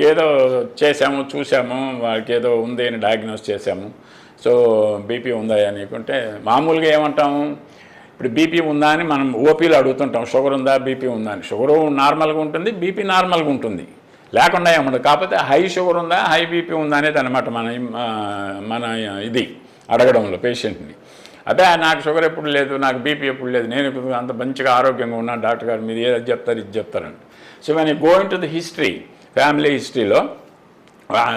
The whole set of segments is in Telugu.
ఏదో చేసాము, చూసాము, వాళ్ళకి ఏదో ఉంది అని డయాగ్నోస్ చేసాము. సో బీపీ ఉందా అనుకుంటే మామూలుగా ఏమంటాము, ఇప్పుడు బీపీ ఉందా అని మనం ఓపీలో అడుగుతుంటాం, షుగర్ ఉందా బీపీ ఉందా అని. షుగరు నార్మల్గా ఉంటుంది, బీపీ నార్మల్గా ఉంటుంది, లేకుండా ఏముండదు. కాకపోతే హై షుగర్ ఉందా హై బీపీ ఉందా అనేది అనమాట మన ఇది అడగడంలో పేషెంట్ని. అదే నాకు షుగర్ ఎప్పుడు లేదు, నాకు బీపీ ఎప్పుడు లేదు, నేను అంత మంచిగా ఆరోగ్యంగా ఉన్నాను డాక్టర్ గారు, మీరు ఏది చెప్తారు ఇది చెప్తారండి. So when you go in to the history, family హిస్టరీలో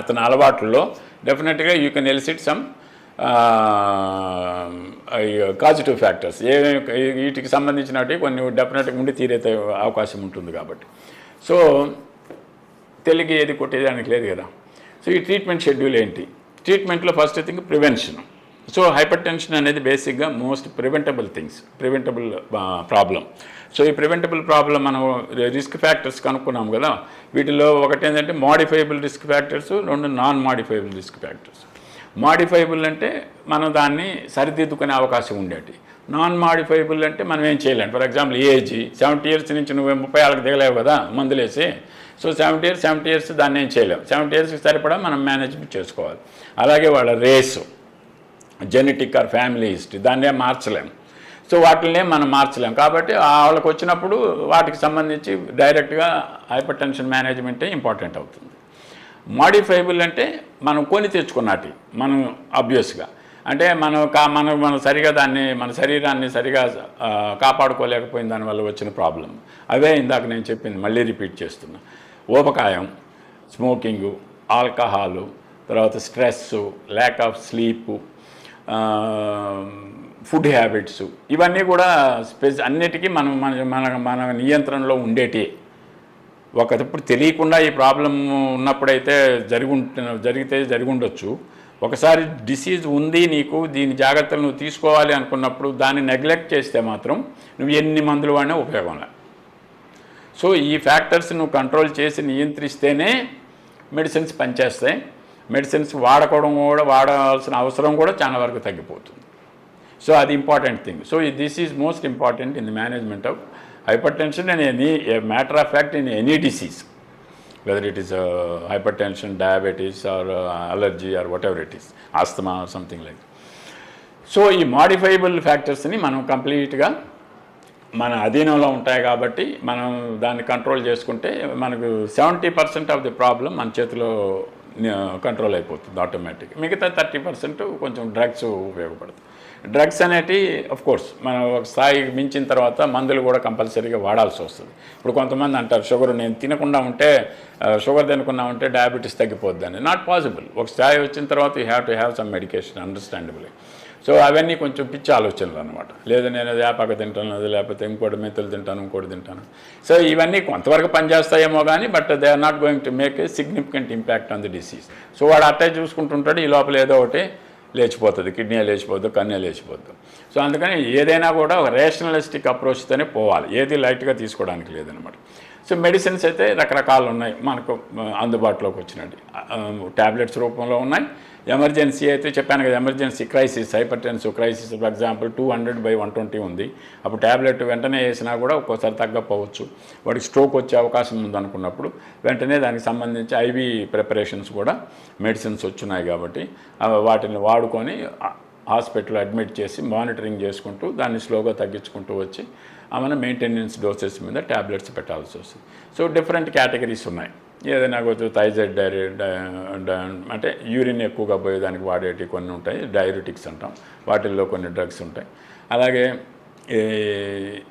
అతని అలవాట్లలో డెఫినెట్గా you can illicit some causative factors. వీటికి సంబంధించినవి కొన్ని డెఫినెట్గా ఉండి తీరే అవకాశం ఉంటుంది కాబట్టి. సో తెలుగు ఏది కొట్టేదానికి లేదు కదా. సో ఈ ట్రీట్మెంట్ షెడ్యూల్ ఏంటి? ట్రీట్మెంట్లో first thing prevention. So hyper tension అనేది బేసిక్గా మోస్ట్ ప్రివెంటబుల్ ప్రాబ్లం. సో ఈ ప్రివెంటబుల్ ప్రాబ్లం మనం రిస్క్ ఫ్యాక్టర్స్ కనుక్కున్నాం కదా. వీటిలో ఒకటి ఏంటంటే మోడిఫైబుల్ రిస్క్ ఫ్యాక్టర్స్, రెండు non modifiable risk factors. Modifiable అంటే మనం దాన్ని సరిదిద్దుకునే అవకాశం ఉండేటి. నాన్ మోడిఫైబుల్ అంటే మనం ఏం చేయలేం. ఫర్ ఎగ్జాంపుల్ ఏజ్ 70 years నుంచి నువ్వు 30 దిగలేవు కదా మందులేసి. సో 70 years దాన్ని ఏం చేయలేము. 70 yearsకి సరిపడా మనం మేనేజ్మెంట్ చేసుకోవాలి. అలాగే వాళ్ళ race, genetic are family history, దాన్నే మార్చలేము. సో వాటినే మనం మార్చలేము. కాబట్టి వాళ్ళకి వచ్చినప్పుడు వాటికి సంబంధించి డైరెక్ట్గా హైపర్ టెన్షన్ మేనేజ్మెంటే ఇంపార్టెంట్ అవుతుంది. మోడిఫైబుల్ అంటే మనం కొని తెచ్చుకున్నట్టు మనం ఆబ్వియస్గా అంటే మనం సరిగా దాన్ని మన శరీరాన్ని సరిగా కాపాడుకోలేకపోయిన దానివల్ల వచ్చిన ప్రాబ్లం. అవే ఇందాక నేను చెప్పింది, మళ్ళీ రిపీట్ చేస్తున్నా. ఊబకాయం, స్మోకింగు, ఆల్కహాలు, తర్వాత stress, lack of sleep, food habits, ఇవన్నీ కూడా అన్నిటికీ మన నియంత్రణలో ఉండేటి. ఒకప్పుడు తెలియకుండా ఈ ప్రాబ్లం ఉన్నప్పుడైతే జరిగి ఉండొచ్చు. ఒకసారి డిసీజ్ ఉంది నీకు, దీని జాగ్రత్తలు నువ్వు తీసుకోవాలి అనుకున్నప్పుడు దాన్ని నెగ్లెక్ట్ చేస్తే మాత్రం నువ్వు ఎన్ని మందులు వాడినా ఉపయోగం లేదు. సో ఈ ఫ్యాక్టర్స్ నువ్వు కంట్రోల్ చేసి నియంత్రిస్తేనే మెడిసిన్స్ పనిచేస్తాయి. మెడిసిన్స్ వాడాల్సిన అవసరం కూడా చాలా వరకు తగ్గిపోతుంది. సో అది important thing. So this is most important in the management of hypertension and matter of fact in any disease, whether it is hypertension, diabetes or allergy or whatever it is, asthma or something like that. So ఈ modifiable ఫ్యాక్టర్స్ని మనం కంప్లీట్గా మన అధీనంలో ఉంటాయి కాబట్టి మనం దాన్ని కంట్రోల్ చేసుకుంటే మనకు 70% ఆఫ్ ది ప్రాబ్లం మన చేతిలో కంట్రోల్ అయిపోతుంది ఆటోమేటిక్. మిగతా 30% కొంచెం డ్రగ్స్ ఉపయోగపడుతుంది. డ్రగ్స్ అనేటివి కోర్స్ మనం ఒక స్థాయికి మించిన తర్వాత మందులు కూడా కంపల్సరీగా వాడాల్సి వస్తుంది. ఇప్పుడు కొంతమంది అంటారు షుగర్ నేను తినకుండా ఉంటే, షుగర్ తినకుండా ఉంటే డయాబెటీస్ తగ్గిపోద్దని. Not possible. ఒక స్థాయి వచ్చిన తర్వాత you have to have some medication, understandably. So అవన్నీ కొంచెం పిచ్చి ఆలోచనలు అనమాట. లేదా నేను వేపాక తింటాను, అది లేకపోతే ఇంకోటి మెంతులు తింటాను, ఇంకోటి తింటాను. సో ఇవన్నీ కొంతవరకు పనిచేస్తాయేమో కానీ but they are not going to make a significant impact on the disease. So వాడు అట్టే చూసుకుంటుంటాడు, ఈ లోపల ఏదో ఒకటి లేచిపోతుంది, కిడ్నీ లేచిపోద్దు, కన్నే లేచిపోద్దు. సో అందుకని ఏదైనా కూడా ఒక రేషనలిస్టిక్ అప్రోచ్తోనే పోవాలి, ఏది లైట్గా తీసుకోవడానికి లేదనమాట. సో మెడిసిన్స్ అయితే రకరకాలు ఉన్నాయి మనకు అందుబాటులోకి వచ్చినట్టు. ట్యాబ్లెట్స్ రూపంలో ఉన్నాయి. ఎమర్జెన్సీ అయితే చెప్పాను కదా, emergency crisis, hyper tensive crisis for example 200/120 ఉంది. అప్పుడు ట్యాబ్లెట్ వెంటనే వేసినా కూడా ఒక్కోసారి తగ్గపోవచ్చు. వాడికి స్ట్రోక్ వచ్చే అవకాశం ఉందనుకున్నప్పుడు వెంటనే దానికి సంబంధించి ఐవి ప్రిపరేషన్స్ కూడా మెడిసిన్స్ వచ్చున్నాయి కాబట్టి వాటిని వాడుకొని హాస్పిటల్లో అడ్మిట్ చేసి మానిటరింగ్ చేసుకుంటూ దాన్ని స్లోగా తగ్గించుకుంటూ వచ్చి మన మెయింటెనెన్స్ డోసెస్ మీద ట్యాబ్లెట్స్ పెట్టాల్సి వస్తుంది. సో డిఫరెంట్ కేటగిరీస్ ఉన్నాయి. ఏదైనా కొంచెం థైజాయిడ్ అంటే యూరిన్ ఎక్కువగా పోయేదానికి వాడేటి కొన్ని ఉంటాయి, డైయూరిటిక్స్ అంటాం, వాటిల్లో కొన్ని డ్రగ్స్ ఉంటాయి. అలాగే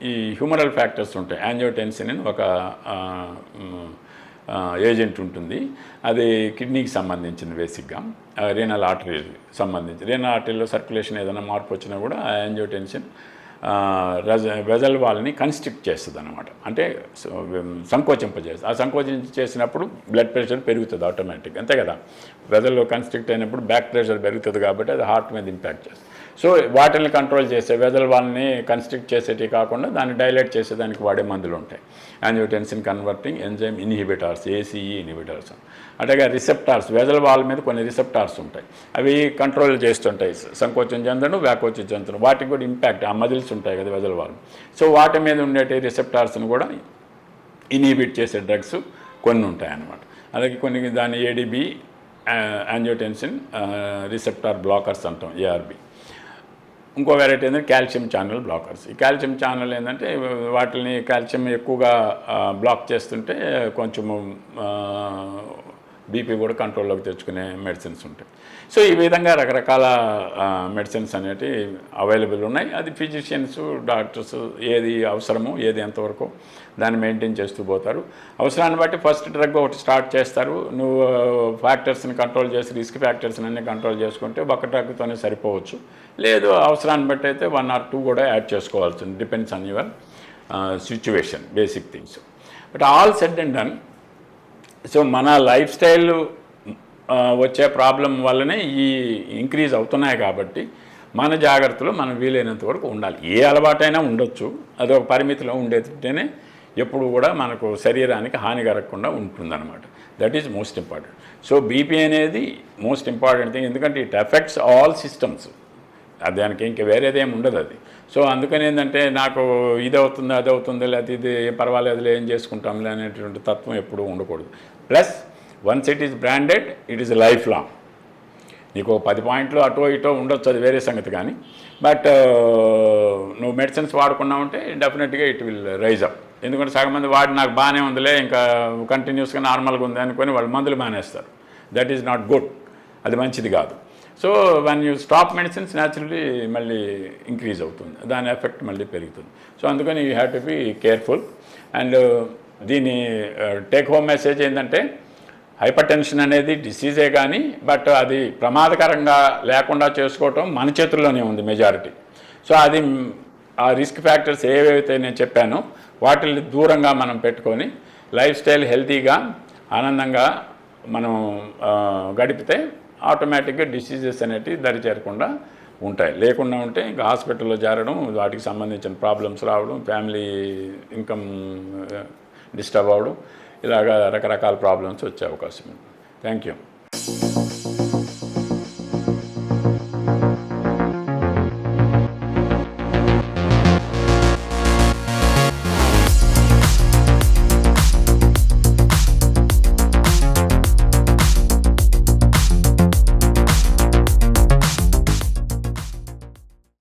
ఈ హ్యూమరల్ ఫ్యాక్టర్స్ ఉంటాయి. యాంజియోటెన్సిన్ అని ఒక ఏజెంట్ ఉంటుంది, అది కిడ్నీకి సంబంధించింది బేసిక్గా. రీనల్ ఆర్టరీ సంబంధించి, రీనల్ ఆర్టరీలో సర్క్యులేషన్ ఏదైనా మార్పు వచ్చినా కూడా యాంజియోటెన్సిన్ వెజల్ వాల్ని కన్స్ట్రిక్ట్ చేస్తుంది అనమాట. అంటే సంకోచింపజేస్తుంది. ఆ సంకోచించేసినప్పుడు బ్లడ్ ప్రెషర్ పెరుగుతుంది ఆటోమేటిక్, అంతే కదా. వెజల్లో కన్స్ట్రిక్ట్ అయినప్పుడు బ్యాక్ ప్రెషర్ పెరుగుతుంది కాబట్టి అది హార్ట్ మీద ఇంపాక్ట్ చేస్తుంది. సో వాటిని కంట్రోల్ చేసే వెజల్ వాల్ని కన్స్ట్రిక్ట్ చేసేటివి కాకుండా దాన్ని డైలేట్ చేసేదానికి వాడే మందులు ఉంటాయి. Angiotensin converting enzyme inhibitors, ACE inhibitors. అట్లాగే రిసెప్టార్స్, వెజల్ వాల్ మీద కొన్ని రిసెప్టార్స్ ఉంటాయి, అవి కంట్రోల్ చేస్తుంటాయి సంకోచం చెందడం, వ్యాకోచం చెందడం. వాటికి కూడా ఇంపాక్ట్, ఆ మజిల్స్ ఉంటాయి కదా వెజల్ వాల్, సో వాటి మీద ఉండేటి రిసెప్టార్స్ని కూడా ఇన్హిబిట్ చేసే డ్రగ్స్ కొన్ని ఉంటాయి అన్నమాట. అలాగే కొన్ని దాని ఏడిబి యాంజియోటెన్సిన్ రిసెప్టార్ బ్లాకర్స్ అంటాం, ఏఆర్బి. ఇంకో వెరైటీ ఏంటంటే కాల్షియం ఛానల్ బ్లాకర్స్. ఈ కాల్షియం ఛానల్ ఏంటంటే వాటిని కాల్షియం ఎక్కువగా బ్లాక్ చేస్తుంటే కొంచెము బీపీ కూడా కంట్రోల్లోకి తెచ్చుకునే మెడిసిన్స్ ఉంటాయి. సో ఈ విధంగా రకరకాల మెడిసిన్స్ అనేవి అవైలబుల్ ఉన్నాయి. అది ఫిజిషియన్స్, డాక్టర్స్ ఏది అవసరమో, ఏది ఎంతవరకు దాన్ని మెయింటైన్ చేస్తూ పోతారు. అవసరాన్ని బట్టి ఫస్ట్ డ్రగ్ ఒకటి స్టార్ట్ చేస్తారు. నువ్వు ఫ్యాక్టర్స్ని కంట్రోల్ చేసి, రిస్క్ ఫ్యాక్టర్స్ని అన్నీ కంట్రోల్ చేసుకుంటే ఒక డ్రగ్తోనే సరిపోవచ్చు. లేదు అవసరాన్ని బట్టి అయితే 1 or 2 కూడా యాడ్ చేసుకోవాల్సి ఉంది. Depends on your situation, basic things. But all said and done, so మన లైఫ్ స్టైల్ వచ్చే ప్రాబ్లం వల్లనే ఈ ఇంక్రీజ్ అవుతున్నాయి. కాబట్టి మన జాగ్రత్తలు మనం వీలైనంత వరకు ఉండాలి. ఏ అలవాటైనా ఉండొచ్చు, అది ఒక పరిమితిలో ఉండేటేనే ఎప్పుడు కూడా మనకు శరీరానికి హాని కలగకుండా ఉంటుందన్నమాట. That is most important. So BP అనేది మోస్ట్ ఇంపార్టెంట్ థింగ్, ఎందుకంటే ఇట్ ఎఫెక్ట్స్ ఆల్ సిస్టమ్స్. దానికి ఇంక వేరేదేం ఉండదు అది. సో అందుకని ఏంటంటే నాకు ఇది అవుతుంది, అది అవుతుంది, లేకపోతే ఇది పర్వాలేదులే, ఏం చేసుకుంటాంలే అనేటువంటి తత్వం ఎప్పుడూ ఉండకూడదు. Plus once it is branded, it is life long. నీకు 10 పాయింట్లు అటో ఇటో ఉండొచ్చు, అది వేరే సంగతి. కానీ బట్ నువ్వు మెడిసిన్స్ వాడుకున్నావంటే డెఫినెట్గా ఇట్ విల్ రైజ్ అప్. ఎందుకంటే సగం మంది వాడి నాకు బాగానే ఉందిలే, ఇంకా కంటిన్యూస్గా నార్మల్గా ఉంది అనుకొని వాళ్ళు మందులు మానేస్తారు. దట్ ఈజ్ నాట్ గుడ్, అది మంచిది కాదు. So when you stop medicines naturally మళ్ళీ ఇంక్రీజ్ అవుతుంది, దాని ఎఫెక్ట్ మళ్ళీ పెరుగుతుంది. సో అందుకని you have to be careful. And దీని టేక్ హోమ్ మెసేజ్ ఏంటంటే, హైపర్ టెన్షన్ అనేది డిసీజే కానీ, బట్ అది ప్రమాదకరంగా లేకుండా చేసుకోవటం మన చేతుల్లోనే ఉంది మెజారిటీ. సో అది ఆ రిస్క్ ఫ్యాక్టర్స్ ఏవైతే నేను చెప్పానో వాటిని దూరంగా మనం పెట్టుకొని లైఫ్ స్టైల్ హెల్తీగా ఆనందంగా మనం గడిపితే ఆటోమేటిక్గా డిసీజెస్ అనేటివి దరి చేరకుండా ఉంటాయి. లేకుండా ఉంటే ఇంకా హాస్పిటల్లో చేరడం, వాటికి సంబంధించిన ప్రాబ్లమ్స్ రావడం, ఫ్యామిలీ ఇన్కమ్ డిస్టర్బ్ అవ్వడం, ఇలాగా రకరకాల ప్రాబ్లమ్స్ వచ్చే అవకాశం ఉంది. Thank you.